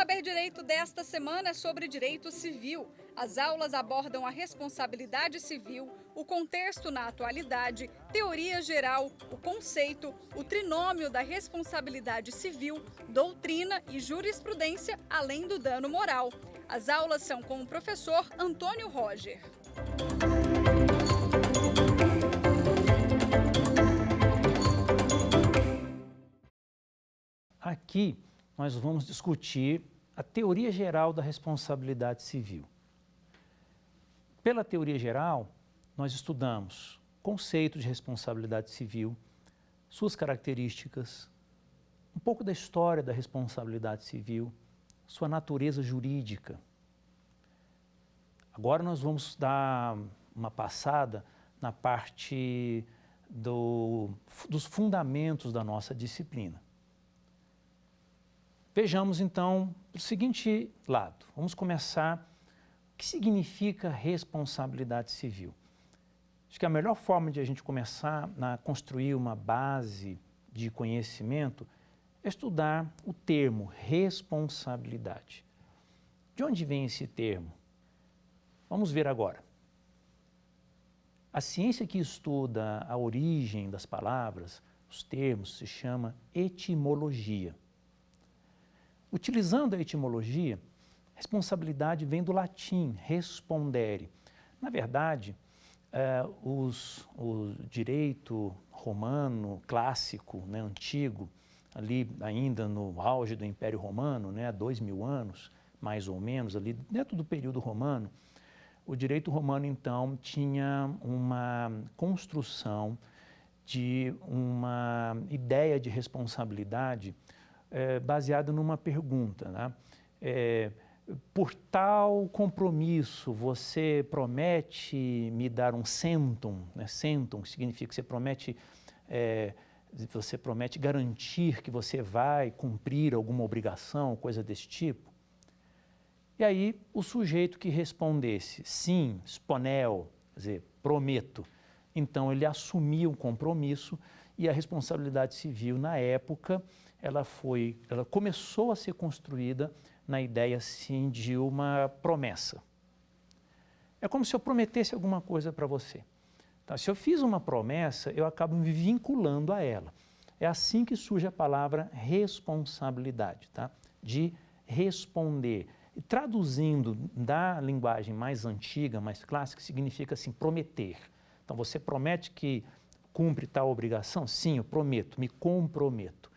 Saber Direito desta semana é sobre direito civil. As aulas abordam a responsabilidade civil, o contexto na atualidade, teoria geral, o conceito, o trinômio da responsabilidade civil, doutrina e jurisprudência, além do dano moral. As aulas são com o professor Antônio Roger. Aqui nós vamos discutir a teoria geral da responsabilidade civil. Pela teoria geral, nós estudamos conceito de responsabilidade civil, suas características, um pouco da história da responsabilidade civil, sua natureza jurídica. Agora nós vamos dar uma passada na parte dos fundamentos da nossa disciplina. Vejamos então o seguinte lado. Vamos começar. O que significa responsabilidade civil? Acho que a melhor forma de a gente começar a construir uma base de conhecimento é estudar o termo responsabilidade. De onde vem esse termo? Vamos ver agora. A ciência que estuda a origem das palavras, os termos, se chama etimologia. Utilizando a etimologia, responsabilidade vem do latim respondere. Na verdade, o direito romano clássico, né, antigo, ali ainda no auge do Império Romano, né, há 2000 anos, mais ou menos, ali dentro do período romano, o direito romano, então, tinha uma construção de uma ideia de responsabilidade baseada numa pergunta, né? Por tal compromisso, você promete me dar um centum, né? Centum significa que você promete garantir que você vai cumprir alguma obrigação, coisa desse tipo. E aí o sujeito que respondesse sim, sponeo, quer dizer, prometo, então ele assumia um compromisso e a responsabilidade civil na época ela começou a ser construída na ideia, assim, de uma promessa. É como se eu prometesse alguma coisa para você. Tá? Se eu fiz uma promessa, eu acabo me vinculando a ela. É assim que surge a palavra responsabilidade, tá? De responder. E traduzindo da linguagem mais antiga, mais clássica, significa assim, prometer. Então, você promete que cumpre tal obrigação? Sim, eu prometo, me comprometo.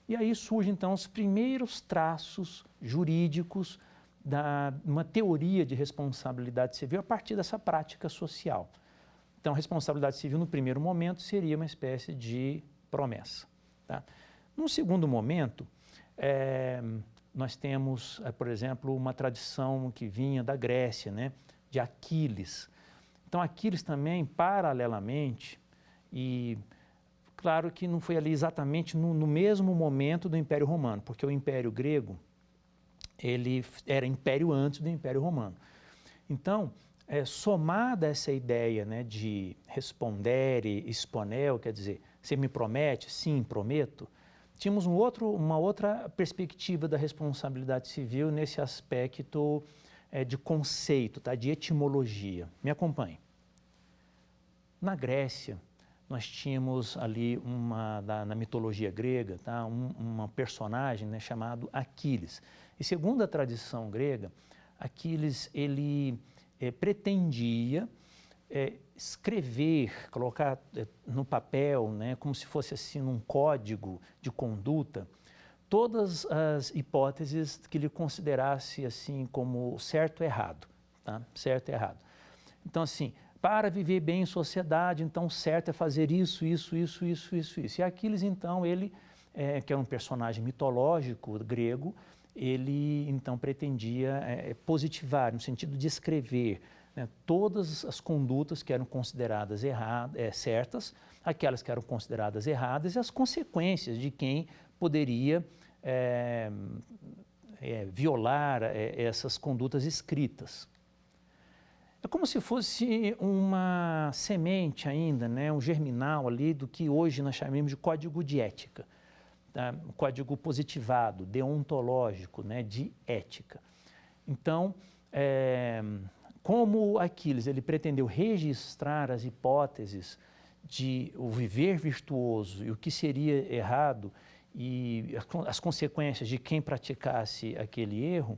E aí surgem, então, os primeiros traços jurídicos de uma teoria de responsabilidade civil a partir dessa prática social. Então, a responsabilidade civil, no primeiro momento, seria uma espécie de promessa. Tá? Num segundo momento, nós temos, por exemplo, uma tradição que vinha da Grécia, né, de Aquiles. Então, Aquiles também, paralelamente, e claro que não foi ali exatamente no mesmo momento do Império Romano, porque o Império Grego, ele era império antes do Império Romano. Então, somada essa ideia, né, de respondere, exponeo, quer dizer, você me promete? Sim, prometo. Tínhamos uma outra perspectiva da responsabilidade civil nesse aspecto de conceito, tá, de etimologia. Me acompanhe. Na Grécia, nós tínhamos ali na mitologia grega, tá, uma personagem, né, chamado Aquiles. E segundo a tradição grega, Aquiles ele pretendia escrever, colocar no papel, né, como se fosse assim um código de conduta, todas as hipóteses que ele considerasse assim como certo e errado, tá? Certo e errado. Então assim, para viver bem em sociedade, então certo é fazer isso. E Aquiles, então, ele, que é um personagem mitológico grego, ele, então, pretendia positivar, no sentido de escrever, né, todas as condutas que eram consideradas certas, aquelas que eram consideradas erradas e as consequências de quem poderia violar essas condutas escritas. É como se fosse uma semente ainda, né, um germinal ali do que hoje nós chamamos de código de ética. um código positivado, deontológico, né, de ética. Então, como Aquiles ele pretendeu registrar as hipóteses de o viver virtuoso e o que seria errado e as consequências de quem praticasse aquele erro,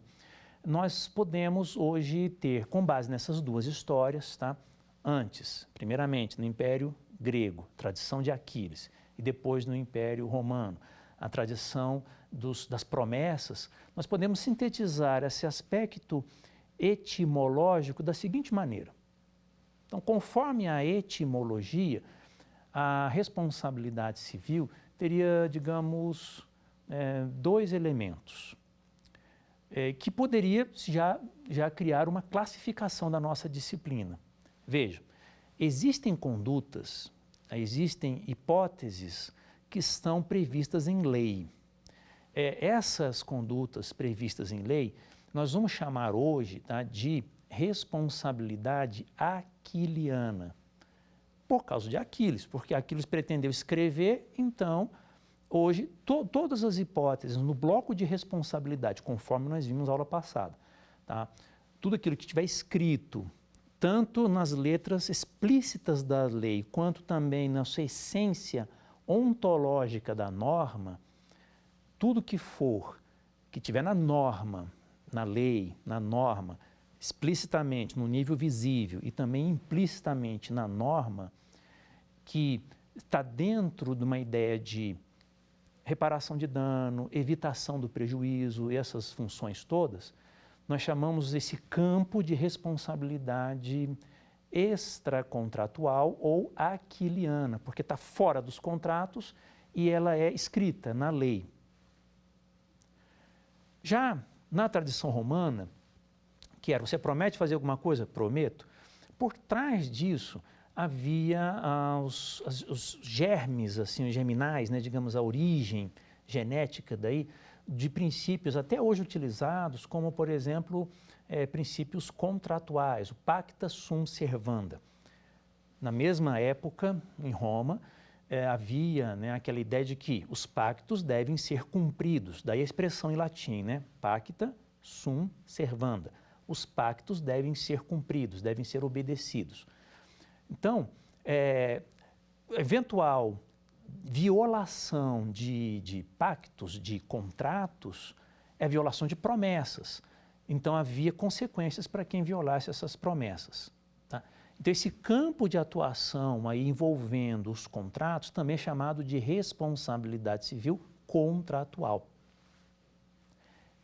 nós podemos hoje ter, com base nessas duas histórias, tá? Antes, primeiramente, no Império Grego, tradição de Aquiles, e depois no Império Romano, a tradição das promessas, nós podemos sintetizar esse aspecto etimológico da seguinte maneira. Então, conforme a etimologia, a responsabilidade civil teria, digamos, dois elementos, que poderia já criar uma classificação da nossa disciplina. Veja, existem condutas, existem hipóteses que estão previstas em lei. Essas condutas previstas em lei, nós vamos chamar hoje, tá, de responsabilidade aquiliana, por causa de Aquiles, porque Aquiles pretendeu escrever, então, hoje, todas as hipóteses no bloco de responsabilidade, conforme nós vimos na aula passada, tá? Tudo aquilo que estiver escrito, tanto nas letras explícitas da lei, quanto também na sua essência ontológica da norma, tudo que tiver na norma, na lei, na norma, explicitamente no nível visível e também implicitamente na norma, que está dentro de uma ideia de reparação de dano, evitação do prejuízo, essas funções todas, nós chamamos esse campo de responsabilidade extracontratual ou aquiliana, porque está fora dos contratos e ela é escrita na lei. Já na tradição romana, que era, você promete fazer alguma coisa? Prometo. Por trás disso havia os germes, assim, os germinais, né, digamos, a origem genética daí, de princípios até hoje utilizados, como, por exemplo, princípios contratuais, o pacta sunt servanda. Na mesma época, em Roma, havia, né, aquela ideia de que os pactos devem ser cumpridos, daí a expressão em latim, né, pacta sunt servanda. Os pactos devem ser cumpridos, devem ser obedecidos. Então, eventual violação de pactos, de contratos, é violação de promessas. Então, havia consequências para quem violasse essas promessas. Tá? Então, esse campo de atuação aí envolvendo os contratos também é chamado de responsabilidade civil contratual.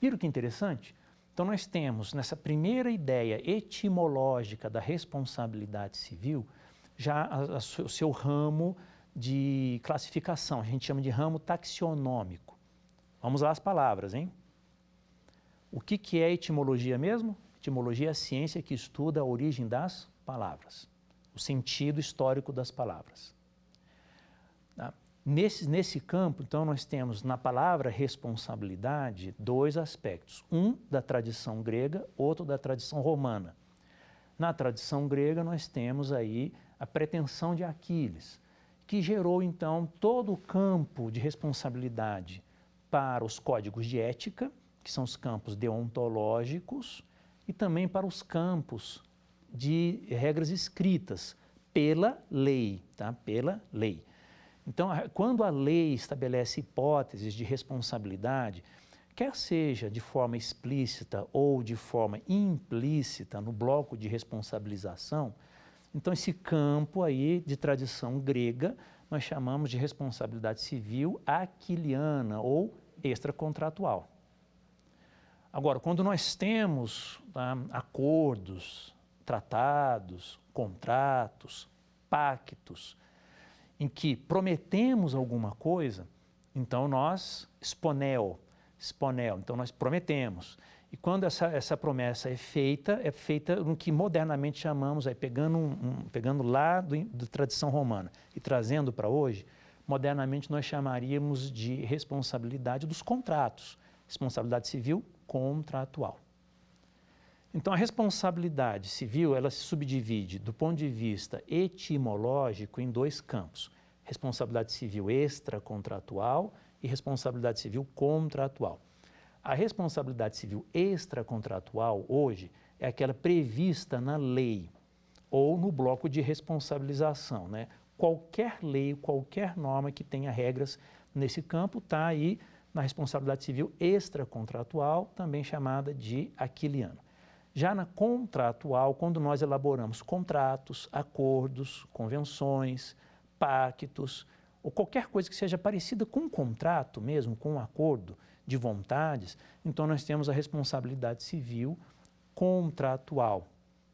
Viram que interessante? Então, nós temos nessa primeira ideia etimológica da responsabilidade civil já o seu ramo de classificação, a gente chama de ramo taxonômico. Vamos lá as palavras, hein? O que é etimologia mesmo? Etimologia é a ciência que estuda a origem das palavras, o sentido histórico das palavras. Tá? Nesse campo, então, nós temos na palavra responsabilidade dois aspectos, um da tradição grega, outro da tradição romana. Na tradição grega, nós temos aí a pretensão de Aquiles, que gerou, então, todo o campo de responsabilidade para os códigos de ética, que são os campos deontológicos, e também para os campos de regras escritas pela lei, tá? Pela lei. Então, quando a lei estabelece hipóteses de responsabilidade, quer seja de forma explícita ou de forma implícita no bloco de responsabilização, então esse campo aí de tradição grega nós chamamos de responsabilidade civil aquiliana ou extracontratual. Agora, quando nós temos acordos, tratados, contratos, pactos, em que prometemos alguma coisa, então nós exponel, então nós prometemos. E quando essa promessa é feita no que modernamente chamamos, aí, pegando lá da tradição romana e trazendo para hoje, modernamente nós chamaríamos de responsabilidade dos contratos, responsabilidade civil contratual. Então, a responsabilidade civil, ela se subdivide, do ponto de vista etimológico, em dois campos. Responsabilidade civil extracontratual e responsabilidade civil contratual. A responsabilidade civil extracontratual, hoje, é aquela prevista na lei ou no bloco de responsabilização, né? Qualquer lei, qualquer norma que tenha regras nesse campo está aí na responsabilidade civil extracontratual, também chamada de aquiliano. Já na contratual, quando nós elaboramos contratos, acordos, convenções, pactos, ou qualquer coisa que seja parecida com um contrato mesmo, com um acordo de vontades, então nós temos a responsabilidade civil contratual.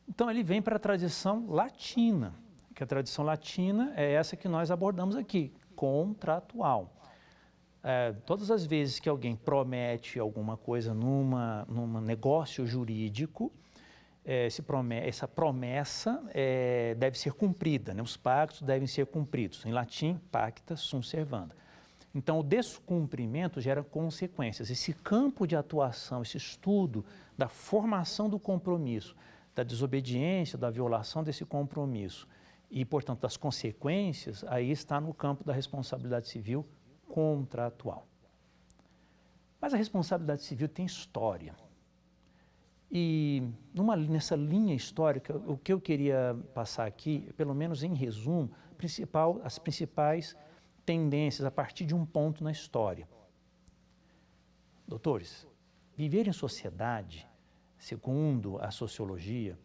Então ele vem para a tradição latina, que a tradição latina é essa que nós abordamos aqui, contratual. Todas as vezes que alguém promete alguma coisa num negócio jurídico, essa promessa deve ser cumprida, né? Os pactos devem ser cumpridos. Em latim, pacta sunt servanda. Então, o descumprimento gera consequências. Esse campo de atuação, esse estudo da formação do compromisso, da desobediência, da violação desse compromisso e, portanto, das consequências, aí está no campo da responsabilidade civil contratual. Mas a responsabilidade civil tem história. E nessa linha histórica, o que eu queria passar aqui, pelo menos em resumo, as principais tendências a partir de um ponto na história. Doutores, viver em sociedade, segundo a sociologia,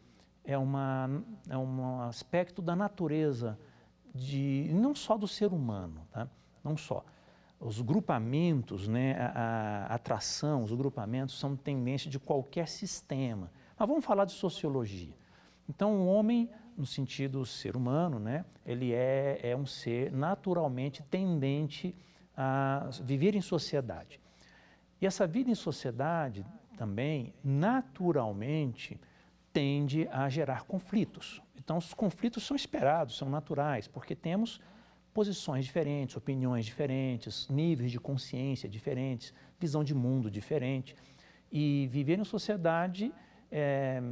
é um aspecto da natureza, não só do ser humano, tá? Não só. Os grupamentos, né, a atração, os grupamentos são tendência de qualquer sistema. Mas vamos falar de sociologia. Então, o homem, no sentido ser humano, né, ele é um ser naturalmente tendente a viver em sociedade. E essa vida em sociedade também, naturalmente, tende a gerar conflitos. Então, os conflitos são esperados, são naturais, porque temos posições diferentes, opiniões diferentes, níveis de consciência diferentes, visão de mundo diferente. E viver em sociedade,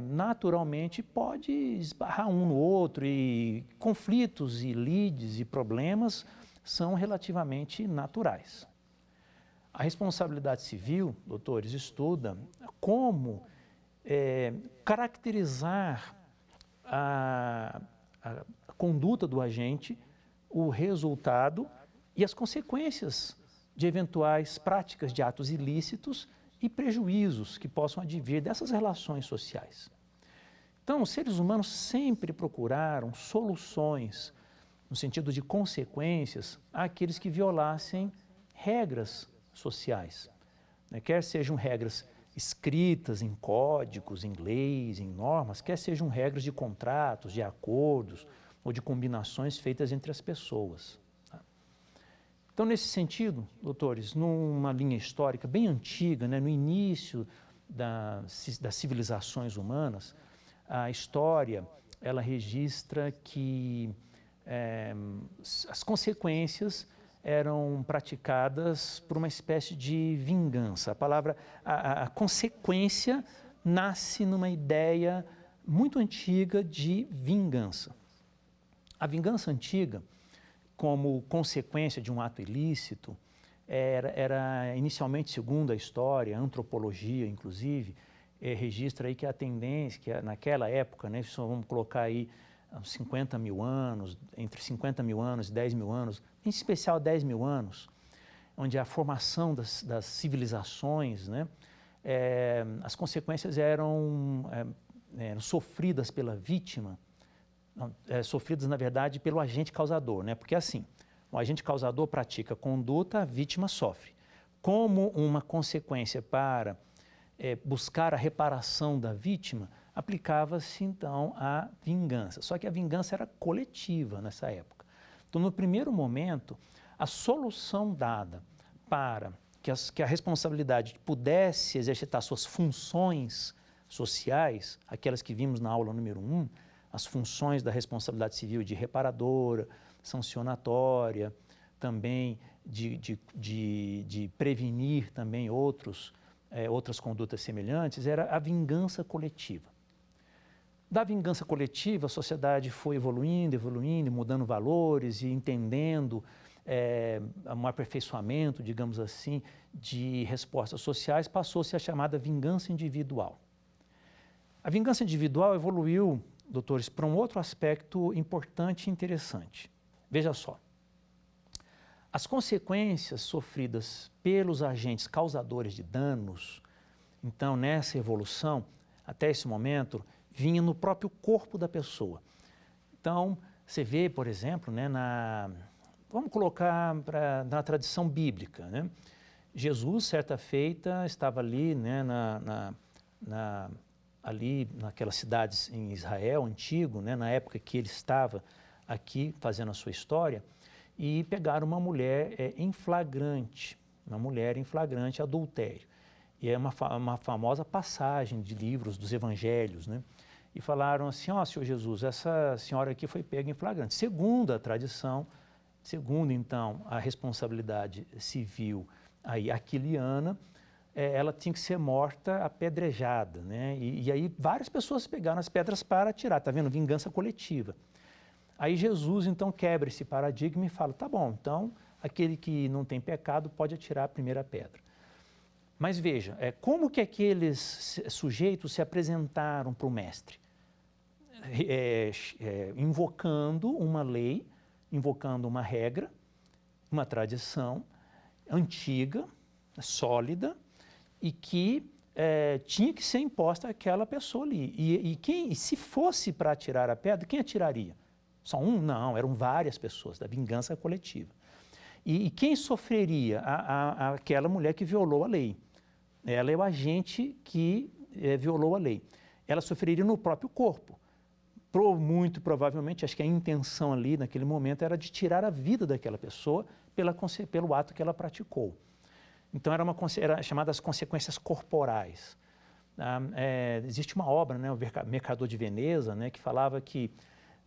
naturalmente, pode esbarrar um no outro e conflitos e lides e problemas são relativamente naturais. A responsabilidade civil, doutores, estuda como caracterizar a conduta do agente, o resultado e as consequências de eventuais práticas de atos ilícitos e prejuízos que possam advir dessas relações sociais. Então, os seres humanos sempre procuraram soluções no sentido de consequências àqueles que violassem regras sociais, né? Quer sejam regras escritas em códigos, em leis, em normas, quer sejam regras de contratos, de acordos, ou de combinações feitas entre as pessoas. Tá? Então, nesse sentido, doutores, numa linha histórica bem antiga, né, no início das civilizações humanas, a história ela registra que as consequências eram praticadas por uma espécie de vingança. A consequência nasce numa ideia muito antiga de vingança. A vingança antiga, como consequência de um ato ilícito, era inicialmente, segundo a história, a antropologia, inclusive, registra aí que a tendência, que naquela época, né, vamos colocar aí 50 mil anos, entre 50 mil anos e 10 mil anos, em especial 10 mil anos, onde a formação das civilizações, né, as consequências eram sofridas pela vítima, sofridas, na verdade, pelo agente causador, né? Porque assim, o agente causador pratica conduta, a vítima sofre. Como uma consequência para buscar a reparação da vítima, aplicava-se então a vingança. Só que a vingança era coletiva nessa época. Então, no primeiro momento, a solução dada para que a responsabilidade pudesse exercitar suas funções sociais, aquelas que vimos na aula número 1, as funções da responsabilidade civil de reparadora, sancionatória, também de prevenir também outras condutas semelhantes, era a vingança coletiva. Da vingança coletiva, a sociedade foi evoluindo, mudando valores e entendendo um aperfeiçoamento, digamos assim, de respostas sociais, passou-se a chamada vingança individual. A vingança individual evoluiu, doutores, para um outro aspecto importante e interessante. Veja só, as consequências sofridas pelos agentes causadores de danos, então, nessa evolução, até esse momento, vinha no próprio corpo da pessoa. Então, você vê, por exemplo, né, vamos colocar na tradição bíblica, né? Jesus, certa feita, estava ali, né, ali naquelas cidades em Israel antigo, né, na época que ele estava aqui fazendo a sua história, e pegaram uma mulher em flagrante adultério. E é uma famosa passagem de livros dos evangelhos, né? E falaram assim, ó, Senhor Jesus, essa senhora aqui foi pega em flagrante. Segundo a tradição, segundo, então, a responsabilidade civil aí aquiliana, ela tinha que ser morta apedrejada, né? E aí várias pessoas pegaram as pedras para atirar, tá vendo? Vingança coletiva. Aí Jesus, então, quebra esse paradigma e fala, tá bom, então, aquele que não tem pecado pode atirar a primeira pedra. Mas veja, como que aqueles sujeitos se apresentaram para o mestre? Invocando uma lei, invocando uma regra, uma tradição antiga, sólida, e que tinha que ser imposta àquela pessoa ali. E se fosse para atirar a pedra, quem atiraria? Só um? Não, eram várias pessoas, da vingança coletiva. E quem sofreria? Aquela mulher que violou a lei. Ela é o agente que violou a lei. Ela sofreria no próprio corpo. Muito provavelmente, acho que a intenção ali naquele momento era de tirar a vida daquela pessoa pelo ato que ela praticou. Então, era chamada as consequências corporais. Existe uma obra, né, o Mercador de Veneza, né, que falava que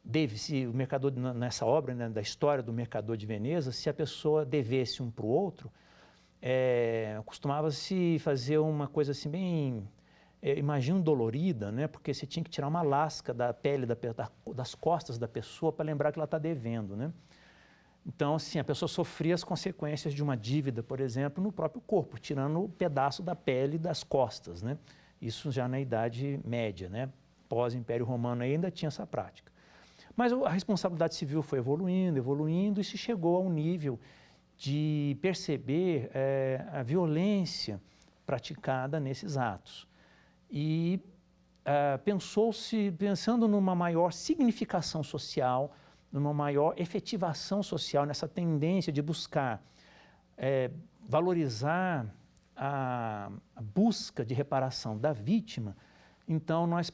o mercador, nessa obra, né, da história do Mercador de Veneza, se a pessoa devesse um para o outro, costumava-se fazer uma coisa assim bem, imagino, dolorida, né, porque você tinha que tirar uma lasca da pele das costas da pessoa para lembrar que ela está devendo, né? Então, assim, a pessoa sofria as consequências de uma dívida, por exemplo, no próprio corpo, tirando um pedaço da pele das costas, né? Isso já na Idade Média, né? Pós-Império Romano ainda tinha essa prática. Mas a responsabilidade civil foi evoluindo e se chegou a um nível de perceber a violência praticada nesses atos. E pensando numa maior significação social, numa maior efetivação social, nessa tendência de buscar valorizar a busca de reparação da vítima, então nós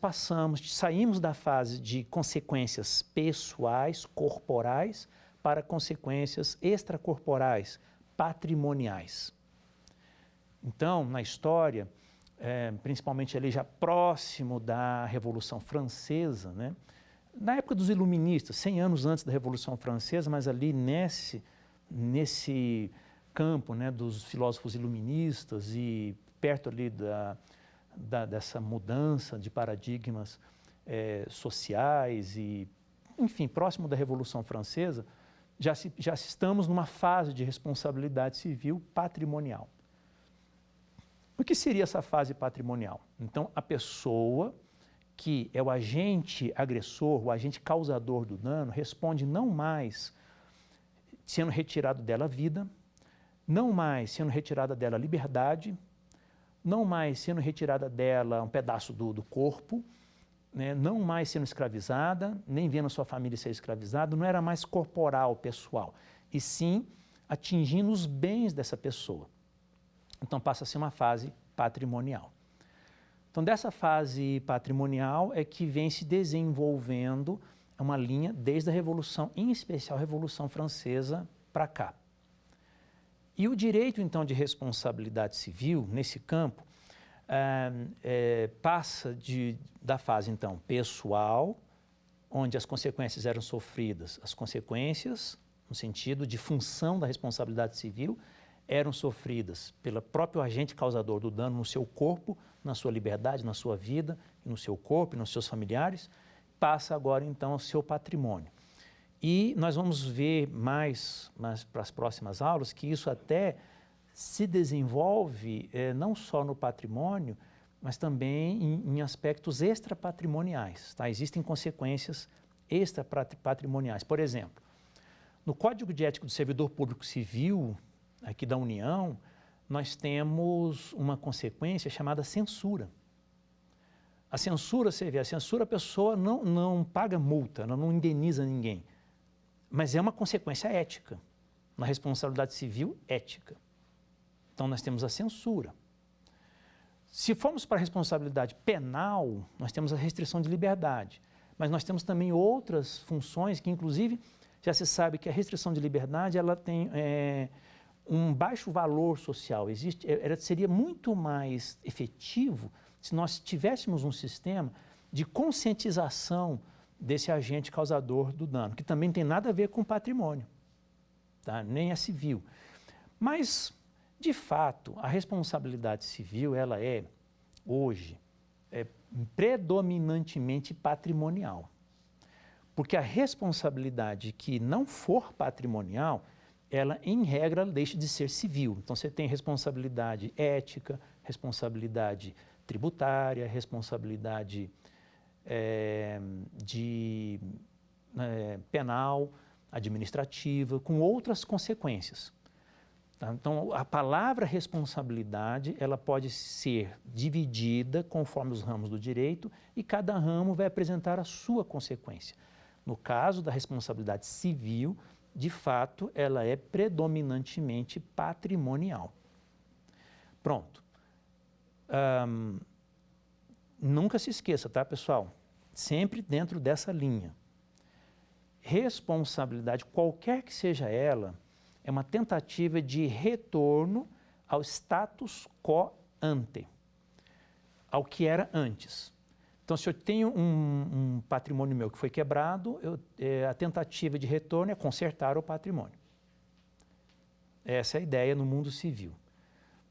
saímos da fase de consequências pessoais, corporais, para consequências extracorporais, patrimoniais. Então, na história, principalmente ali já próximo da Revolução Francesa, né? Na época dos iluministas, 100 anos antes da Revolução Francesa, mas ali nesse campo, né, dos filósofos iluministas e perto ali dessa mudança de paradigmas sociais e, enfim, próximo da Revolução Francesa, já estamos numa fase de responsabilidade civil patrimonial. O que seria essa fase patrimonial? Então, a pessoa que é o agente agressor, o agente causador do dano, responde não mais sendo retirado dela a vida, não mais sendo retirada dela a liberdade, não mais sendo retirada dela um pedaço do corpo, né? Não mais sendo escravizada, nem vendo a sua família ser escravizada, não era mais corporal, pessoal, e sim atingindo os bens dessa pessoa. Então passa a ser uma fase patrimonial. Então, dessa fase patrimonial é que vem se desenvolvendo uma linha desde a Revolução, em especial a Revolução Francesa, para cá. E o direito, então, de responsabilidade civil, nesse campo, passa da fase, então, pessoal, onde as consequências eram sofridas, as consequências, no sentido de função da responsabilidade civil, eram sofridas pelo próprio agente causador do dano no seu corpo, na sua liberdade, na sua vida, no seu corpo e nos seus familiares, passa agora então ao seu patrimônio. E nós vamos ver mais para as próximas aulas que isso até se desenvolve não só no patrimônio, mas também em aspectos extrapatrimoniais. Tá? Existem consequências extrapatrimoniais. Por exemplo, no Código de Ética do Servidor Público Civil, aqui da União, nós temos uma consequência chamada censura. A censura, você vê, a censura a pessoa não paga multa, ela não indeniza ninguém, mas é uma consequência ética, na responsabilidade civil ética. Então nós temos a censura. Se formos para a responsabilidade penal, nós temos a restrição de liberdade, mas nós temos também outras funções que, inclusive, já se sabe que a restrição de liberdade ela tem um baixo valor social. Seria muito mais efetivo se nós tivéssemos um sistema de conscientização desse agente causador do dano, que também não tem nada a ver com patrimônio, tá? Nem é civil. Mas, de fato, a responsabilidade civil, ela hoje, predominantemente patrimonial. Porque a responsabilidade que não for patrimonial, ela, em regra, deixa de ser civil. Então, você tem responsabilidade ética, responsabilidade tributária, responsabilidade penal, administrativa, com outras consequências. Tá? Então, a palavra responsabilidade, ela pode ser dividida conforme os ramos do direito e cada ramo vai apresentar a sua consequência. No caso da responsabilidade civil, de fato, ela é predominantemente patrimonial. Pronto. Nunca se esqueça, tá, pessoal? Sempre dentro dessa linha. Responsabilidade, qualquer que seja ela, é uma tentativa de retorno ao status quo ante, ao que era antes. Então, se eu tenho um patrimônio meu que foi quebrado, a tentativa de retorno é consertar o patrimônio. Essa é a ideia no mundo civil.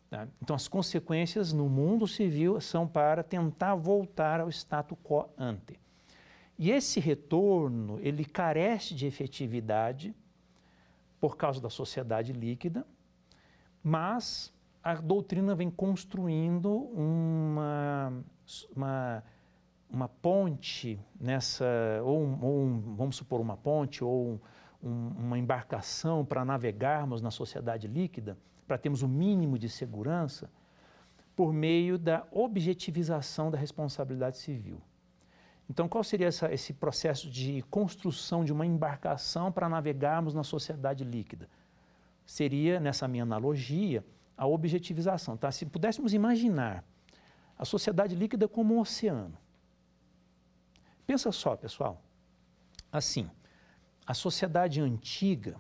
Tá? Então, as consequências no mundo civil são para tentar voltar ao status quo ante. E esse retorno, ele carece de efetividade por causa da sociedade líquida, mas a doutrina vem construindo uma ponte nessa, vamos supor, uma ponte ou uma embarcação para navegarmos na sociedade líquida, para termos o mínimo de segurança, por meio da objetivização da responsabilidade civil. Então, qual seria esse processo de construção de uma embarcação para navegarmos na sociedade líquida? Seria, nessa minha analogia, a objetivização. Tá? Se pudéssemos imaginar a sociedade líquida como um oceano. Pensa só, pessoal, assim, a sociedade antiga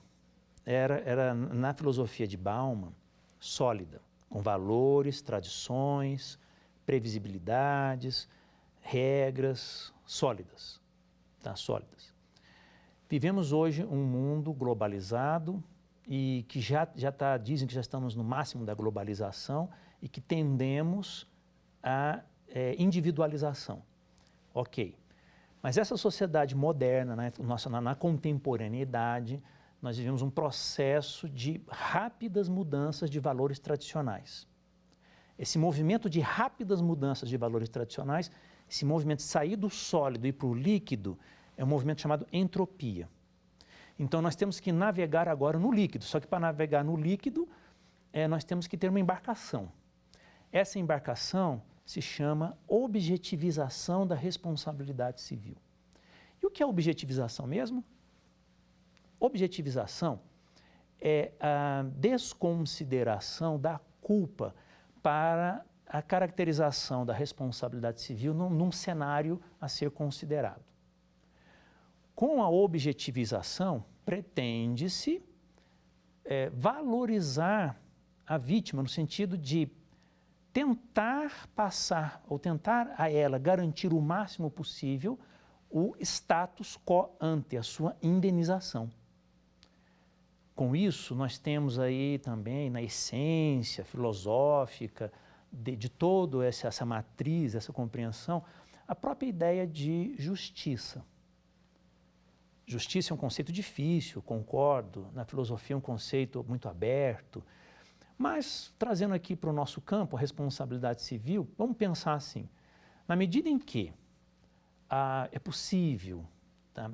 era na filosofia de Bauman, sólida, com valores, tradições, previsibilidades, regras sólidas, tá? Sólidas. Vivemos hoje um mundo globalizado e que dizem que já estamos no máximo da globalização e que tendemos à individualização. Ok. Mas essa sociedade moderna, né, na contemporaneidade, nós vivemos um processo de rápidas mudanças de valores tradicionais. Esse movimento de rápidas mudanças de valores tradicionais, esse movimento de sair do sólido e para o líquido, é um movimento chamado entropia. Então, nós temos que navegar agora no líquido, só que para navegar no líquido, nós temos que ter uma embarcação. Essa embarcação se chama objetivização da responsabilidade civil. E o que é objetivização mesmo? Objetivização é a desconsideração da culpa para a caracterização da responsabilidade civil num cenário a ser considerado. Com a objetivização, pretende-se valorizar a vítima no sentido de tentar passar, ou tentar a ela garantir o máximo possível o status quo ante, a sua indenização. Com isso, nós temos aí também, na essência filosófica de toda essa matriz, essa compreensão, a própria ideia de justiça. Justiça é um conceito difícil, concordo. Na filosofia é um conceito muito aberto. Mas, trazendo aqui para o nosso campo a responsabilidade civil, vamos pensar assim. Na medida em que é possível, tá,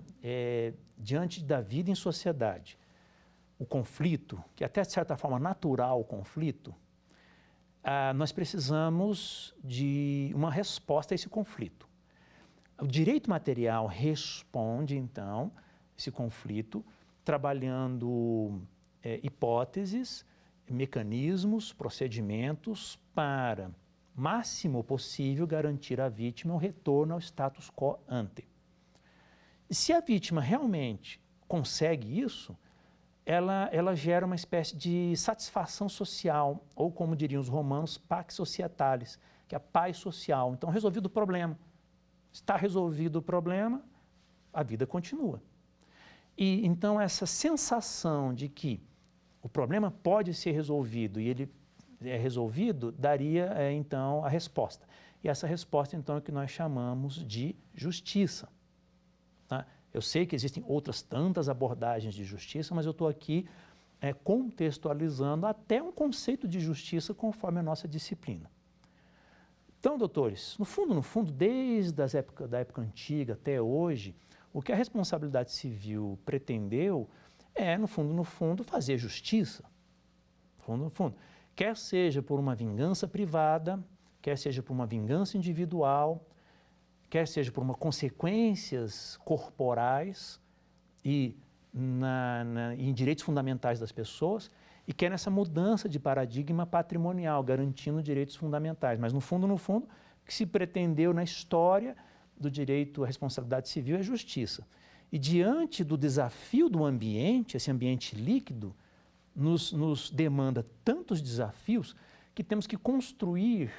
diante da vida em sociedade, o conflito, que até de certa forma natural o conflito, nós precisamos de uma resposta a esse conflito. O direito material responde, então, esse conflito, trabalhando hipóteses, mecanismos, procedimentos para, máximo possível, garantir à vítima o retorno ao status quo ante. E se a vítima realmente consegue isso, ela gera uma espécie de satisfação social, ou como diriam os romanos, pax societatis, que é a paz social. Então, resolvido o problema. Está resolvido o problema, a vida continua. E então essa sensação de que o problema pode ser resolvido e ele é resolvido, daria então a resposta. E essa resposta então é o que nós chamamos de justiça. Tá? Eu sei que existem outras tantas abordagens de justiça, mas eu estou aqui contextualizando até um conceito de justiça conforme a nossa disciplina. Então, doutores, no fundo, desde da época antiga até hoje, o que a responsabilidade civil pretendeu é, no fundo, fazer justiça. No fundo. Quer seja por uma vingança privada, quer seja por uma vingança individual, quer seja por consequências corporais e em direitos fundamentais das pessoas, e quer nessa mudança de paradigma patrimonial, garantindo direitos fundamentais. Mas, no fundo, o que se pretendeu na história do direito à responsabilidade civil é justiça. E, diante do desafio do ambiente, esse ambiente líquido, nos demanda tantos desafios que temos que construir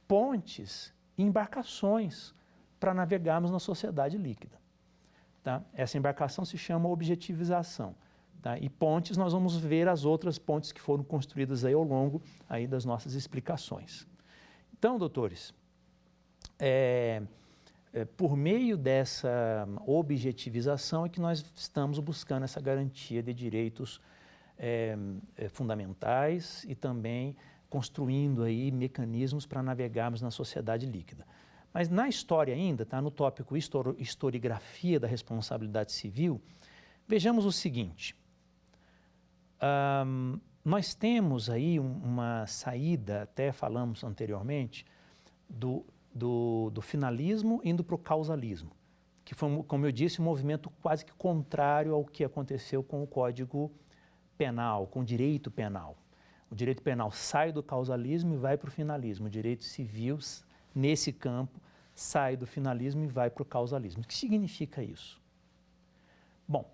pontes e embarcações para navegarmos na sociedade líquida. Tá? Essa embarcação se chama objetivização. Tá? E pontes, nós vamos ver as outras pontes que foram construídas aí ao longo aí das nossas explicações. Então, doutores, por meio dessa objetivização é que nós estamos buscando essa garantia de direitos fundamentais e também construindo aí mecanismos para navegarmos na sociedade líquida. Mas na história ainda, tá? No tópico historiografia da responsabilidade civil, vejamos o seguinte. Nós temos aí uma saída, até falamos anteriormente, do finalismo indo para o causalismo, que foi, como eu disse, um movimento quase que contrário ao que aconteceu com o Código Penal, com o direito penal. O direito penal sai do causalismo e vai para o finalismo. O direito civil, nesse campo, sai do finalismo e vai para o causalismo. O que significa isso? Bom,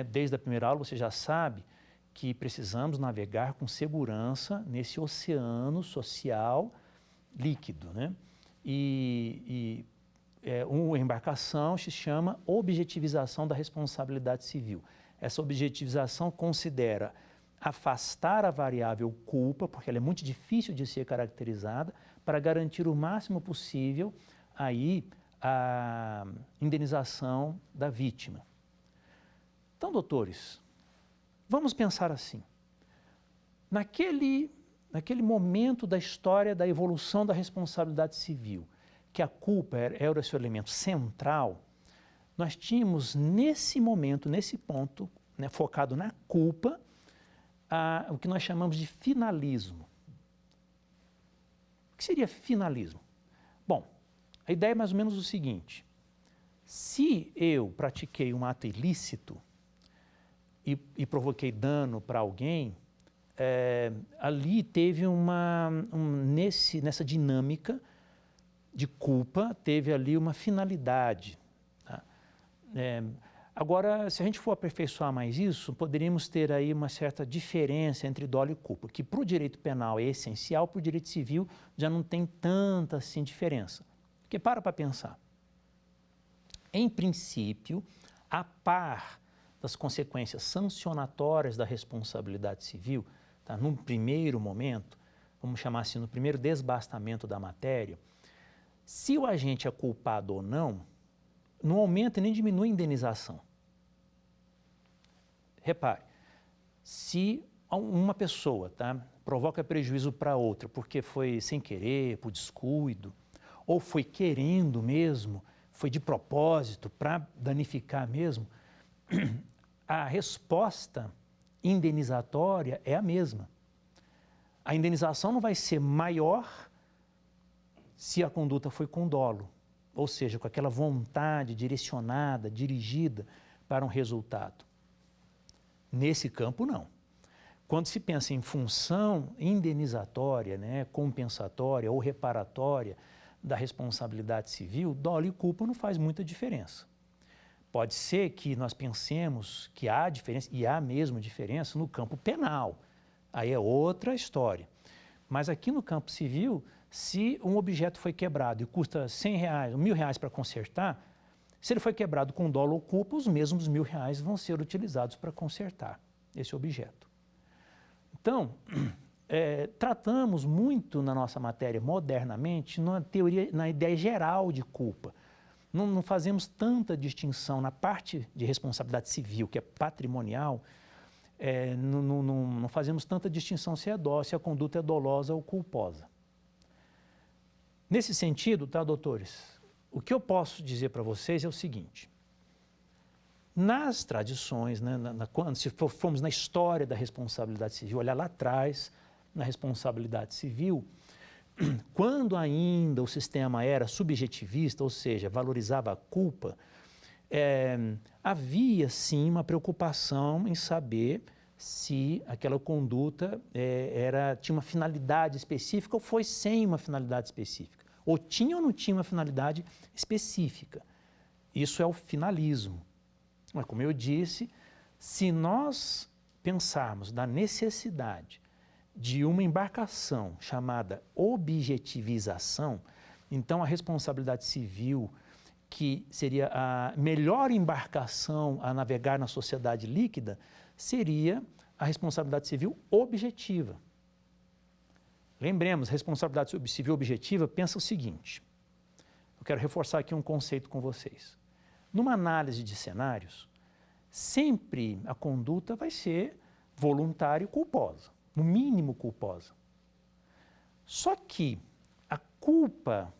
desde a primeira aula você já sabe que precisamos navegar com segurança nesse oceano social líquido, né? Uma embarcação se chama objetivização da responsabilidade civil. Essa objetivização considera afastar a variável culpa, porque ela é muito difícil de ser caracterizada, para garantir o máximo possível aí a indenização da vítima. Então, doutores, vamos pensar assim. Naquele momento da história da evolução da responsabilidade civil, que a culpa era o seu elemento central, nós tínhamos nesse momento, nesse ponto, né, focado na culpa, o que nós chamamos de finalismo. O que seria finalismo? Bom, a ideia é mais ou menos o seguinte: se eu pratiquei um ato ilícito e provoquei dano para alguém, ali teve nessa dinâmica de culpa, teve ali uma finalidade. Tá? Agora, se a gente for aperfeiçoar mais isso, poderíamos ter aí uma certa diferença entre dolo e culpa, que para o direito penal é essencial, para o direito civil já não tem tanta assim diferença. Porque para pensar. Em princípio, a par das consequências sancionatórias da responsabilidade civil, tá? Num primeiro momento, vamos chamar assim, no primeiro desbastamento da matéria, se o agente é culpado ou não, não aumenta nem diminui a indenização. Repare, se uma pessoa, tá, provoca prejuízo para outra porque foi sem querer, por descuido, ou foi querendo mesmo, foi de propósito para danificar mesmo, a resposta indenizatória é a mesma. A indenização não vai ser maior se a conduta foi com dolo, ou seja, com aquela vontade direcionada, dirigida para um resultado. Nesse campo, não. Quando se pensa em função indenizatória, né, compensatória ou reparatória da responsabilidade civil, dolo e culpa não faz muita diferença. Pode ser que nós pensemos que há diferença, e há mesmo diferença, no campo penal. Aí é outra história. Mas aqui no campo civil, se um objeto foi quebrado e custa R$100, R$1.000 para consertar, se ele foi quebrado com dolo ou culpa, os mesmos R$1.000 vão ser utilizados para consertar esse objeto. Então, tratamos muito na nossa matéria modernamente na teoria, na ideia geral de culpa. Não fazemos tanta distinção na parte de responsabilidade civil, que é patrimonial, não fazemos tanta distinção se a conduta é dolosa ou culposa. Nesse sentido, tá, doutores, o que eu posso dizer para vocês é o seguinte: nas tradições, né, se formos na história da responsabilidade civil, olhar lá atrás, na responsabilidade civil, quando ainda o sistema era subjetivista, ou seja, valorizava a culpa, havia sim uma preocupação em saber se aquela conduta tinha uma finalidade específica ou foi sem uma finalidade específica, ou tinha ou não tinha uma finalidade específica. Isso é o finalismo. Mas, como eu disse, se nós pensarmos na necessidade de uma embarcação chamada objetivização, então a responsabilidade civil, que seria a melhor embarcação a navegar na sociedade líquida, seria a responsabilidade civil objetiva. Lembremos, responsabilidade civil objetiva pensa o seguinte: eu quero reforçar aqui um conceito com vocês. Numa análise de cenários, sempre a conduta vai ser voluntária e culposa, no mínimo culposa. Só que a culpa,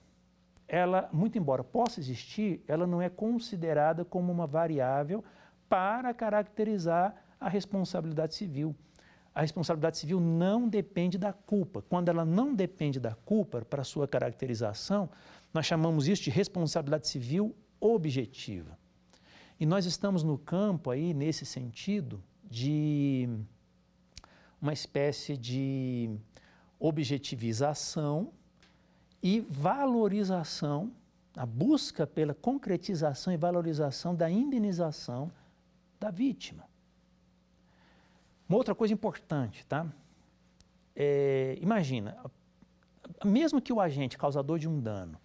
ela, muito embora possa existir, ela não é considerada como uma variável para caracterizar a responsabilidade civil. A responsabilidade civil não depende da culpa. Quando ela não depende da culpa para sua caracterização, nós chamamos isso de responsabilidade civil objetiva. E nós estamos no campo aí, nesse sentido, de uma espécie de objetivização e valorização, a busca pela concretização e valorização da indenização da vítima. Uma outra coisa importante, tá? Imagina, mesmo que o agente causador de um dano,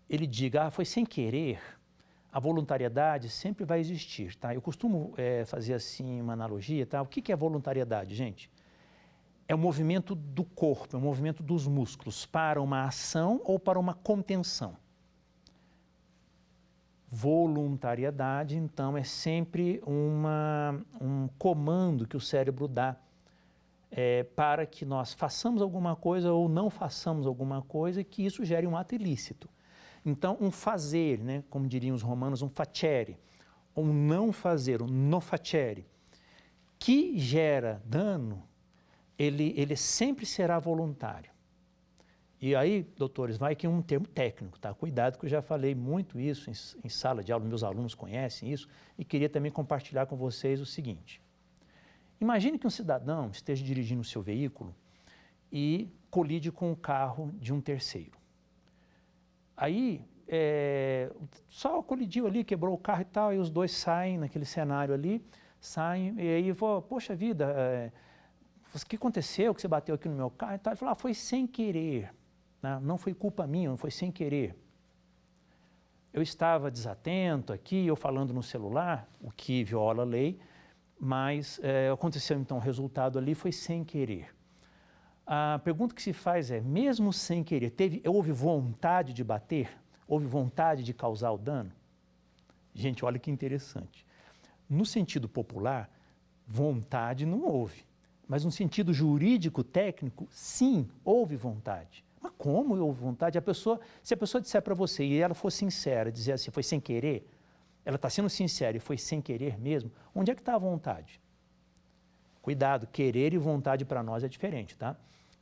ele diga, foi sem querer, a voluntariedade sempre vai existir, tá? Eu costumo fazer assim uma analogia, tá? O que é voluntariedade, gente? É o movimento do corpo, é o movimento dos músculos para uma ação ou para uma contenção. Voluntariedade, então, é sempre um comando que o cérebro dá para que nós façamos alguma coisa ou não façamos alguma coisa e que isso gere um ato ilícito. Então, um fazer, né, como diriam os romanos, um facere, um não fazer, um non facere, que gera dano, ele sempre será voluntário. E aí, doutores, vai aqui um termo técnico, tá? Cuidado que eu já falei muito isso em sala de aula, meus alunos conhecem isso, e queria também compartilhar com vocês o seguinte. Imagine que um cidadão esteja dirigindo o seu veículo e colide com o carro de um terceiro. Aí, só colidiu ali, quebrou o carro e tal, e os dois saem naquele cenário ali, saem, e aí eu poxa vida, o que aconteceu que você bateu aqui no meu carro e tal? Ele falou, foi sem querer, né? Não foi culpa minha, não foi sem querer. Eu estava desatento aqui, eu falando no celular, o que viola a lei, mas aconteceu então o resultado ali foi sem querer. A pergunta que se faz é, mesmo sem querer, houve vontade de bater? Houve vontade de causar o dano? Gente, olha que interessante. No sentido popular, vontade não houve. Mas no sentido jurídico, técnico, sim, houve vontade. Mas como houve vontade? Se a pessoa disser para você e ela for sincera, dizer assim, foi sem querer, ela está sendo sincera e foi sem querer mesmo, onde é que está a vontade? Cuidado, querer e vontade para nós é diferente, tá?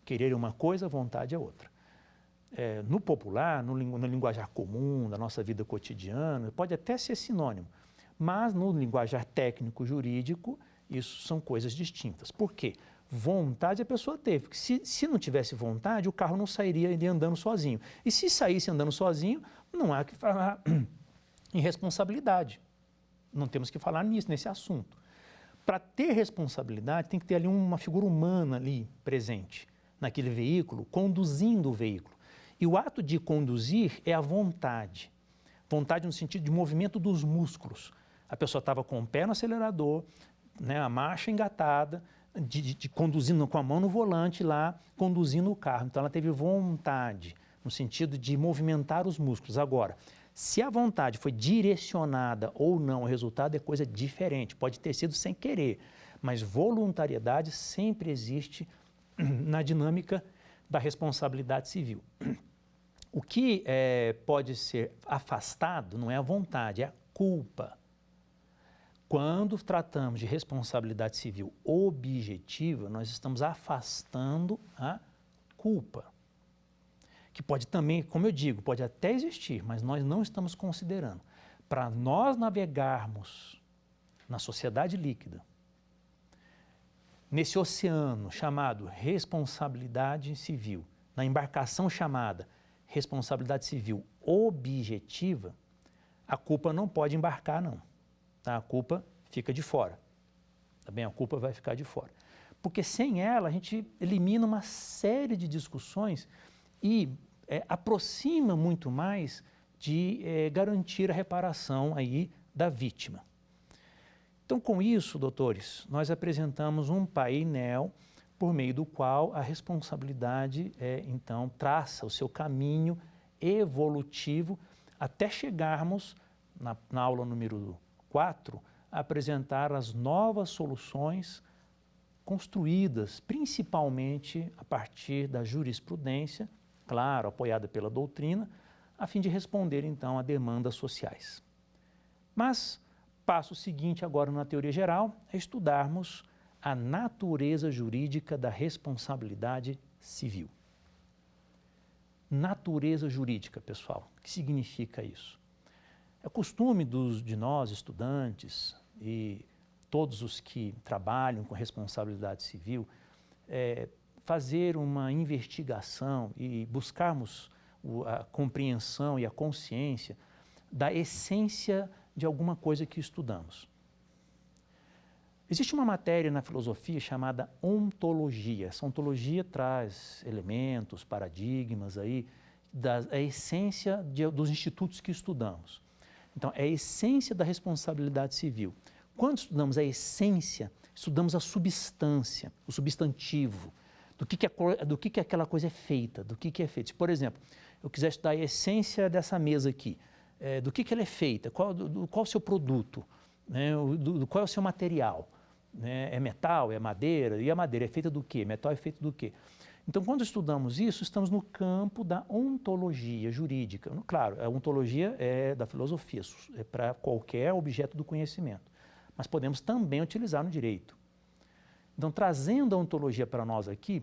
Querer é uma coisa, vontade é outra. No popular, no linguajar comum, da nossa vida cotidiana, pode até ser sinônimo, mas no linguajar técnico, jurídico, isso são coisas distintas. Por quê? Vontade a pessoa teve, porque se não tivesse vontade, o carro não sairia andando sozinho. E se saísse andando sozinho, não há que falar em responsabilidade. Não temos que falar nesse assunto. Para ter responsabilidade, tem que ter ali uma figura humana ali presente, naquele veículo, conduzindo o veículo. E o ato de conduzir é a vontade. Vontade no sentido de movimento dos músculos. A pessoa estava com o pé no acelerador, né, a marcha engatada, conduzindo com a mão no volante lá, conduzindo o carro. Então ela teve vontade, no sentido de movimentar os músculos. Agora, se a vontade foi direcionada ou não, o resultado é coisa diferente. Pode ter sido sem querer, mas voluntariedade sempre existe na dinâmica da responsabilidade civil. O que pode ser afastado não é a vontade, é a culpa. Quando tratamos de responsabilidade civil objetiva, nós estamos afastando a culpa. Que pode também, como eu digo, pode até existir, mas nós não estamos considerando. Para nós navegarmos na sociedade líquida, nesse oceano chamado responsabilidade civil, na embarcação chamada responsabilidade civil objetiva, a culpa não pode embarcar, não. Tá? A culpa fica de fora. Tá bem? A culpa vai ficar de fora. Porque sem ela, a gente elimina uma série de discussões e aproxima muito mais de garantir a reparação aí da vítima. Então, com isso, doutores, nós apresentamos um painel por meio do qual a responsabilidade, então, traça o seu caminho evolutivo até chegarmos, na aula número 4, a apresentar as novas soluções construídas principalmente a partir da jurisprudência, claro, apoiada pela doutrina, a fim de responder, então, a demandas sociais. Mas, passo seguinte agora na teoria geral, é estudarmos a natureza jurídica da responsabilidade civil. Natureza jurídica, pessoal, o que significa isso? É costume de nós, estudantes, e todos os que trabalham com responsabilidade civil, fazer uma investigação e buscarmos a compreensão e a consciência da essência de alguma coisa que estudamos. Existe uma matéria na filosofia chamada ontologia. Essa ontologia traz elementos, paradigmas aí, da essência dos institutos que estudamos. Então, é a essência da responsabilidade civil. Quando estudamos a essência, estudamos a substância, o substantivo, do que aquela coisa é feita, do que é feito. Se, por exemplo, eu quiser estudar a essência dessa mesa aqui, do que ela é feita, qual o seu produto, né, qual é o seu material, né, é metal, é madeira, e a madeira é feita do quê? Metal é feito do quê? Então, quando estudamos isso, estamos no campo da ontologia jurídica. Claro, a ontologia é da filosofia, é para qualquer objeto do conhecimento, mas podemos também utilizar no direito. Então, trazendo a ontologia para nós aqui,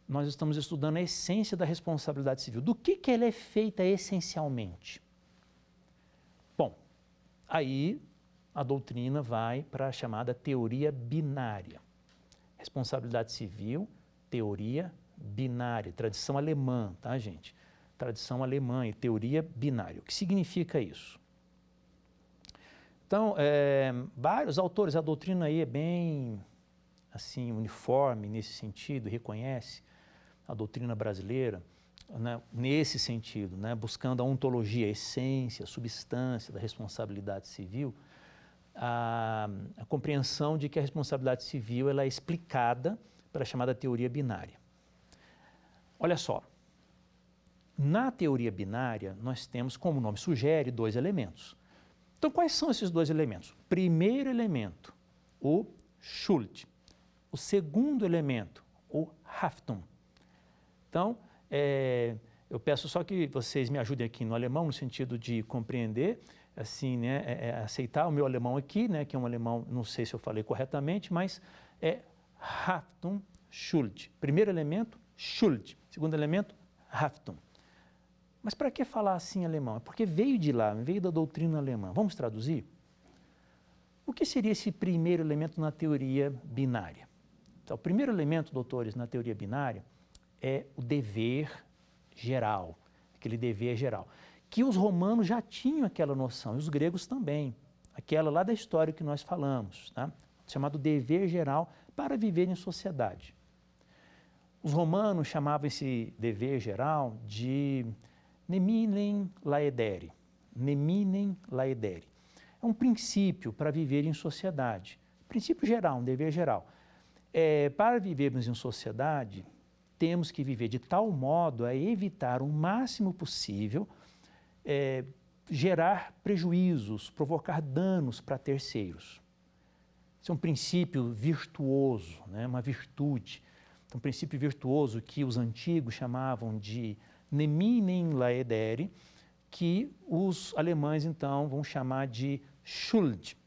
nós estamos estudando a essência da responsabilidade civil. Do que ela é feita essencialmente? Bom, aí a doutrina vai para a chamada teoria binária. Responsabilidade civil, teoria binária, tradição alemã, tá, gente? Tradição alemã e teoria binária. O que significa isso? Então, vários autores, a doutrina aí é bem, assim, uniforme nesse sentido, reconhece a doutrina brasileira, né, nesse sentido, né, buscando a ontologia, a essência, a substância da responsabilidade civil, a compreensão de que a responsabilidade civil ela é explicada pela chamada teoria binária. Olha só, na teoria binária nós temos, como o nome sugere, dois elementos. Então, quais são esses dois elementos? Primeiro elemento, o Schuld. O segundo elemento, o Haftung. Então, eu peço só que vocês me ajudem aqui no alemão, no sentido de compreender, assim, né, aceitar o meu alemão aqui, né, que é um alemão, não sei se eu falei corretamente, mas é Haftung, Schuld. Primeiro elemento, Schuld. Segundo elemento, Haftung. Mas para que falar assim alemão? É porque veio de lá, veio da doutrina alemã. Vamos traduzir? O que seria esse primeiro elemento na teoria binária? Então, o primeiro elemento, doutores, na teoria binária é o dever geral, aquele dever geral, que os romanos já tinham aquela noção, e os gregos também, aquela lá da história que nós falamos, tá? Chamado dever geral para viver em sociedade. Os romanos chamavam esse dever geral de neminem laedere. Neminem laedere. É um princípio para viver em sociedade. Princípio geral, um dever geral. Para vivermos em sociedade, temos que viver de tal modo a evitar o máximo possível gerar prejuízos, provocar danos para terceiros. Isso é um princípio virtuoso, né? Uma virtude. Um princípio virtuoso que os antigos chamavam de neminem laedere, que os alemães, então, vão chamar de Schuld.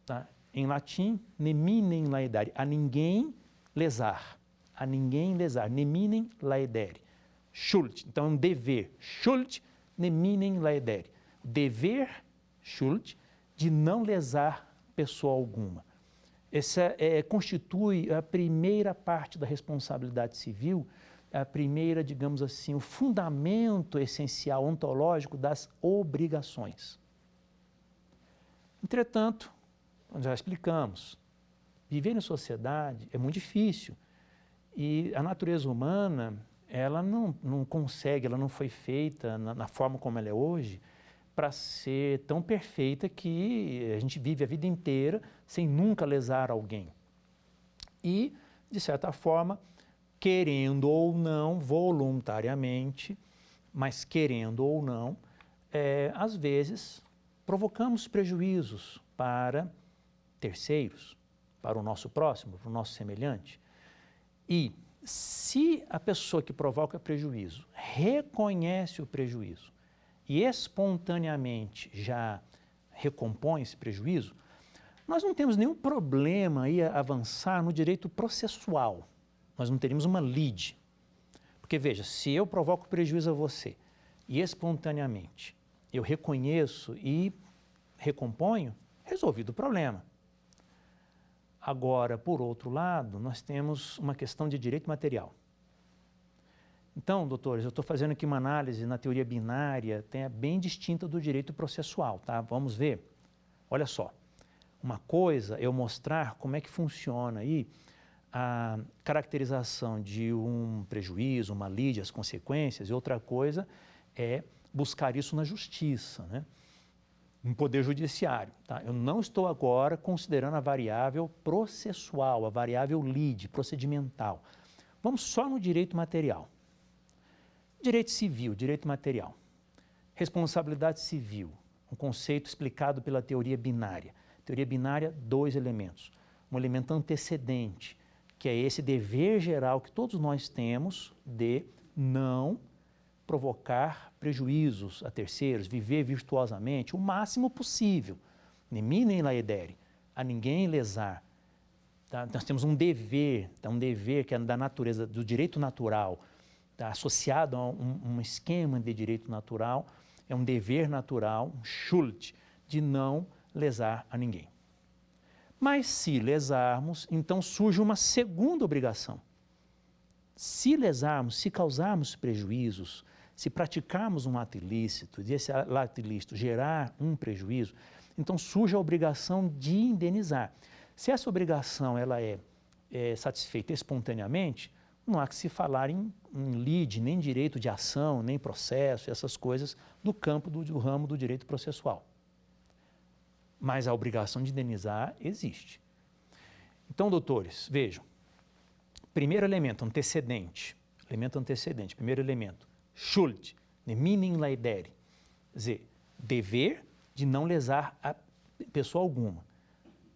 Tá? Em latim, neminem laedere, a ninguém lesar. A ninguém lesar, neminem laedere. Schuld, então é um dever. Schuld, neminem laedere. Dever, Schuld, de não lesar pessoa alguma. Essa constitui a primeira parte da responsabilidade civil, a primeira, digamos assim, o fundamento essencial, ontológico das obrigações. Entretanto, nós já explicamos, viver em sociedade é muito difícil e a natureza humana, ela não consegue, ela não foi feita na forma como ela é hoje, para ser tão perfeita que a gente vive a vida inteira sem nunca lesar alguém. E, de certa forma, querendo ou não, voluntariamente, mas querendo ou não, às vezes provocamos prejuízos para terceiros, para o nosso próximo, para o nosso semelhante. E se a pessoa que provoca prejuízo reconhece o prejuízo, e espontaneamente já recompõe esse prejuízo, nós não temos nenhum problema aí a avançar no direito processual. Nós não teríamos uma lide. Porque, veja, se eu provoco prejuízo a você e espontaneamente eu reconheço e recomponho, resolvido o problema. Agora, por outro lado, nós temos uma questão de direito material. Então, doutores, eu estou fazendo aqui uma análise na teoria binária, bem distinta do direito processual, tá? Vamos ver. Olha só, uma coisa é eu mostrar como é que funciona aí a caracterização de um prejuízo, uma lide, as consequências, e outra coisa é buscar isso na justiça, né? No poder judiciário, tá? Eu não estou agora considerando a variável processual, a variável lide, procedimental. Vamos só no direito material. Direito civil, direito material. Responsabilidade civil, um conceito explicado pela teoria binária. Teoria binária, dois elementos. Um elemento antecedente, que é esse dever geral que todos nós temos de não provocar prejuízos a terceiros, viver virtuosamente o máximo possível. Neminem laedere, a ninguém lesar. Tá? Nós temos um dever que é da natureza, do direito natural, tá? Associado a um esquema de direito natural, é um dever natural, um Schuld, de não lesar a ninguém. Mas se lesarmos, então surge uma segunda obrigação. Se lesarmos, se causarmos prejuízos, se praticarmos um ato ilícito, e esse ato ilícito gerar um prejuízo, então surge a obrigação de indenizar. Se essa obrigação ela é satisfeita espontaneamente, não há que se falar em lide, nem direito de ação, nem processo, essas coisas do campo do ramo do direito processual. Mas a obrigação de indenizar existe. Então, doutores, vejam. Primeiro elemento, antecedente. Primeiro elemento, Schuld, neminem laedere. Quer dizer, dever de não lesar a pessoa alguma.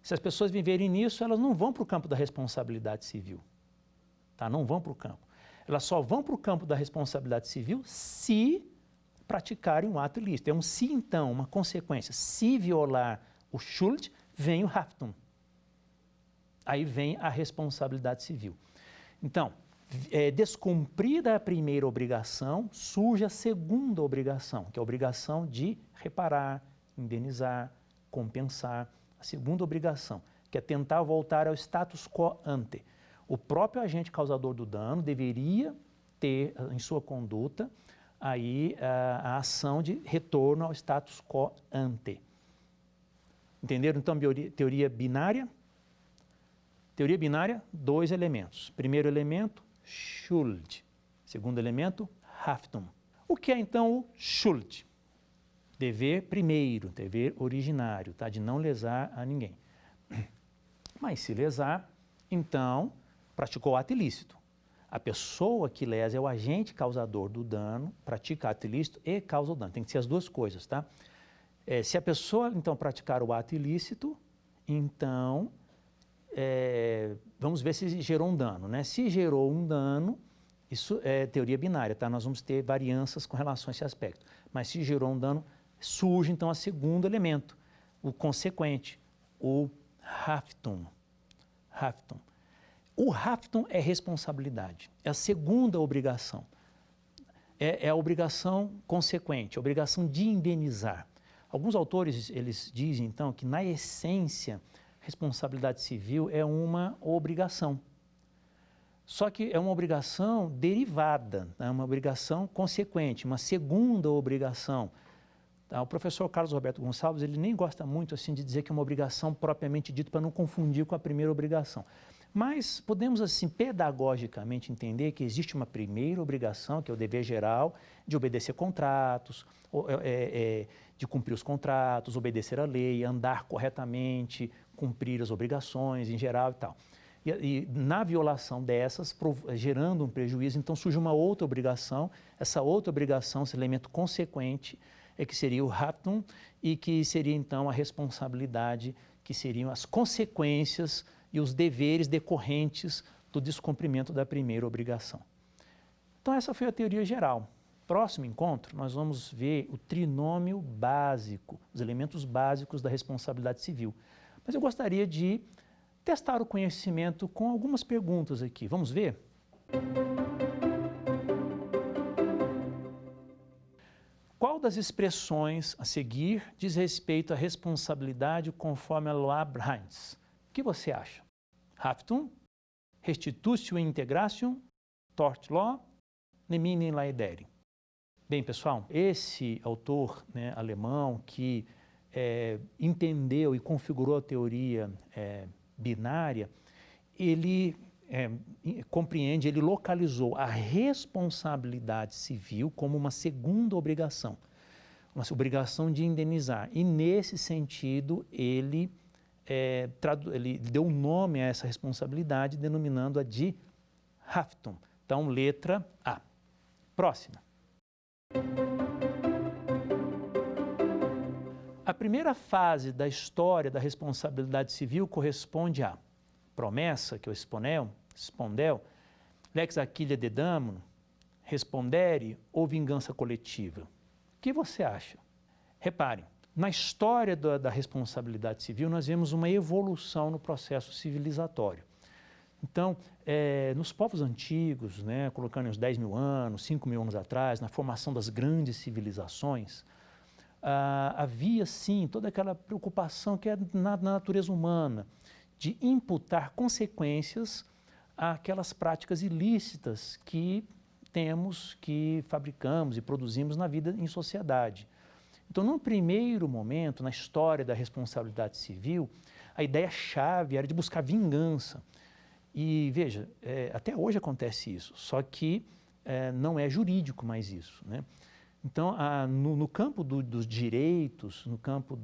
Se as pessoas viverem nisso, elas não vão para o campo da responsabilidade civil, tá? Não vão para o campo. Elas só vão para o campo da responsabilidade civil se praticarem um ato ilícito. É um se então, uma consequência. Se violar o Schuld, vem o Haftung. Aí vem a responsabilidade civil. Então, descumprida a primeira obrigação, surge a segunda obrigação, que é a obrigação de reparar, indenizar, compensar. A segunda obrigação, que é tentar voltar ao status quo ante. O próprio agente causador do dano deveria ter em sua conduta aí a ação de retorno ao status quo ante. Entenderam então a teoria binária? Teoria binária, 2 elementos. Primeiro elemento, Schuld. Segundo elemento, Haftung. O que é então o Schuld? Dever primeiro, dever originário, tá? De não lesar a ninguém. Mas se lesar, então praticou ato ilícito. A pessoa que lesa é o agente causador do dano, pratica ato ilícito e causa o dano. Tem que ser as duas coisas, tá? Se a pessoa, então, praticar o ato ilícito, então, vamos ver se gerou um dano, né? Se gerou um dano, isso é teoria binária, tá? Nós vamos ter variâncias com relação a esse aspecto. Mas se gerou um dano, surge, então, o segundo elemento, o consequente, o Haftung. Haftung. O Haftung é responsabilidade, é a segunda obrigação. É a obrigação consequente, a obrigação de indenizar. Alguns autores, eles dizem, então, que, na essência, responsabilidade civil é uma obrigação. Só que é uma obrigação derivada, né? Uma obrigação consequente, uma segunda obrigação. O professor Carlos Roberto Gonçalves, ele nem gosta muito assim de dizer que é uma obrigação propriamente dita para não confundir com a primeira obrigação. Mas podemos, assim, pedagogicamente entender que existe uma primeira obrigação, que é o dever geral de obedecer contratos, de cumprir os contratos, obedecer à lei, andar corretamente, cumprir as obrigações em geral e tal. E na violação dessas, gerando um prejuízo, então surge uma outra obrigação, essa outra obrigação, esse elemento consequente, que seria o Haftung e que seria então a responsabilidade, que seriam as consequências e os deveres decorrentes do descumprimento da primeira obrigação. Então essa foi a teoria geral. Próximo encontro, nós vamos ver o trinômio básico, os elementos básicos da responsabilidade civil. Mas eu gostaria de testar o conhecimento com algumas perguntas aqui. Vamos ver? Qual das expressões a seguir diz respeito à responsabilidade conforme a Loab-Heinz? O que você acha? Haftung, Restitutio Integratio, Tort Law, Nemine Laedere. Bem, pessoal, esse autor, né, alemão que entendeu e configurou a teoria binária, ele compreende, ele localizou a responsabilidade civil como uma segunda obrigação, uma obrigação de indenizar. E, nesse sentido, ele deu um nome a essa responsabilidade, denominando-a de Haftung. Então, letra A. Próxima. A primeira fase da história da responsabilidade civil corresponde à promessa, que é o spondel, lex aquilia dedamnum, respondere ou vingança coletiva. O que você acha? Reparem, na história da responsabilidade civil, nós vemos uma evolução no processo civilizatório. Então, nos povos antigos, né, colocando uns 10 mil anos, 5 mil anos atrás, na formação das grandes civilizações, havia, sim, toda aquela preocupação que é na natureza humana, de imputar consequências àquelas práticas ilícitas que temos, que fabricamos e produzimos na vida em sociedade. Então, num primeiro momento, na história da responsabilidade civil, a ideia-chave era de buscar vingança. E, veja, até hoje acontece isso, só que não é jurídico mais isso, né? Então, no campo dos direitos, no campo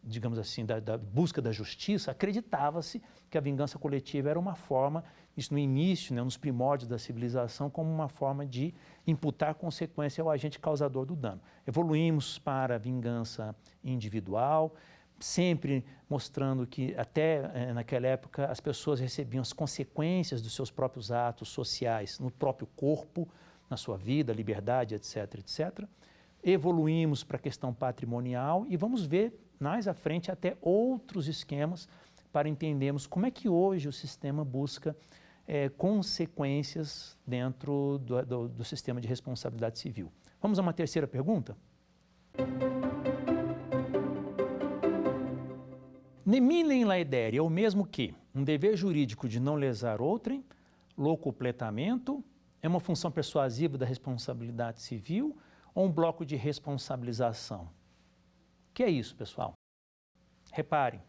digamos assim, da busca da justiça, acreditava-se que a vingança coletiva era uma forma, isso no início, né, nos primórdios da civilização, como uma forma de imputar consequência ao agente causador do dano. Evoluímos para a vingança individual, sempre mostrando que até naquela época as pessoas recebiam as consequências dos seus próprios atos sociais no próprio corpo, na sua vida, liberdade, etc, etc. Evoluímos para a questão patrimonial e vamos ver mais à frente até outros esquemas para entendermos como é que hoje o sistema busca consequências dentro do sistema de responsabilidade civil. Vamos a uma terceira pergunta? Neminem laedere é o mesmo que um dever jurídico de não lesar outrem, locupletamento, é uma função persuasiva da responsabilidade civil ou um bloco de responsabilização? O que é isso, pessoal? Reparem,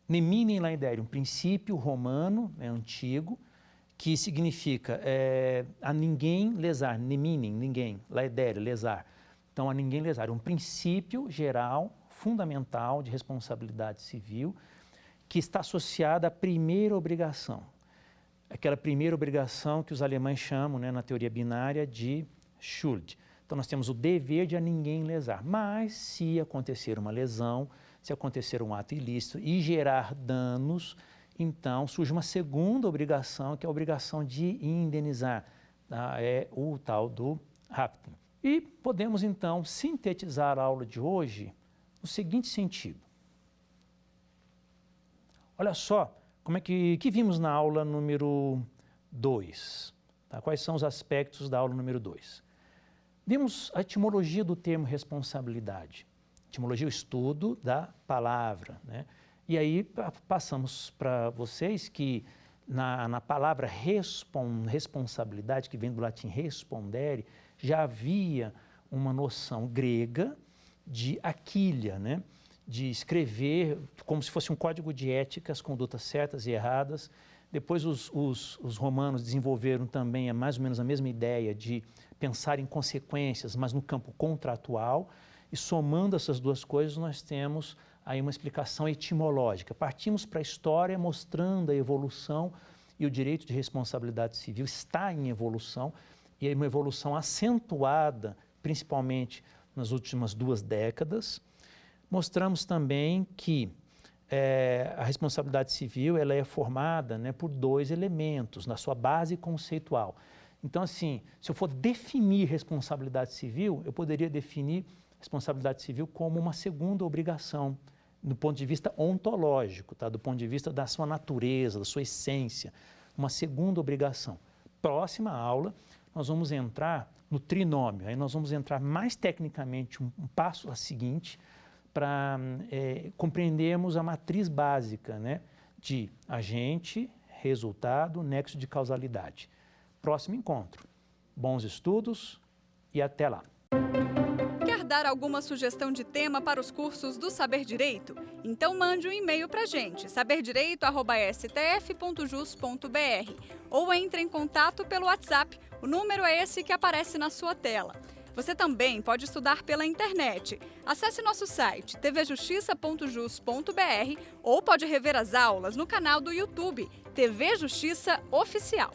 neminem laedere, um princípio romano, antigo, que significa a ninguém lesar, neminem, ninguém, laedere, lesar. Então, a ninguém lesar, um princípio geral, fundamental de responsabilidade civil, que está associada à primeira obrigação. Aquela primeira obrigação que os alemães chamam, né, na teoria binária, de Schuld. Então, nós temos o dever de a ninguém lesar. Mas, se acontecer uma lesão, se acontecer um ato ilícito e gerar danos, então surge uma segunda obrigação, que é a obrigação de indenizar. Tá? É o tal do Haftung. E podemos, então, sintetizar a aula de hoje no seguinte sentido. Olha só como é que vimos na aula número 2. Tá? Quais são os aspectos da aula número 2? Vimos a etimologia do termo responsabilidade. Etimologia é o estudo da palavra, né? E aí passamos para vocês que na palavra responsabilidade, que vem do latim respondere, já havia uma noção grega de aquilha, né? De escrever como se fosse um código de ética, as condutas certas e erradas. Depois os romanos desenvolveram também mais ou menos a mesma ideia de pensar em consequências, mas no campo contratual. E somando essas duas coisas, nós temos aí uma explicação etimológica. Partimos para a história mostrando a evolução, e o direito de responsabilidade civil está em evolução, e é uma evolução acentuada, principalmente nas últimas 2 décadas. Mostramos também que a responsabilidade civil ela é formada, né, por 2 elementos na sua base conceitual. Então, assim, se eu for definir responsabilidade civil, eu poderia definir responsabilidade civil como uma segunda obrigação, do ponto de vista ontológico, tá? Do ponto de vista da sua natureza, da sua essência, uma segunda obrigação. Próxima aula, nós vamos entrar no trinômio, aí nós vamos entrar mais tecnicamente um passo a seguinte para compreendermos a matriz básica, né, de agente, resultado, nexo de causalidade. Próximo encontro. Bons estudos e até lá. Quer dar alguma sugestão de tema para os cursos do Saber Direito? Então mande um e-mail para a gente, saberdireito@stf.jus.br, ou entre em contato pelo WhatsApp, o número é esse que aparece na sua tela. Você também pode estudar pela internet. Acesse nosso site tvjustiça.jus.br ou pode rever as aulas no canal do YouTube TV Justiça Oficial.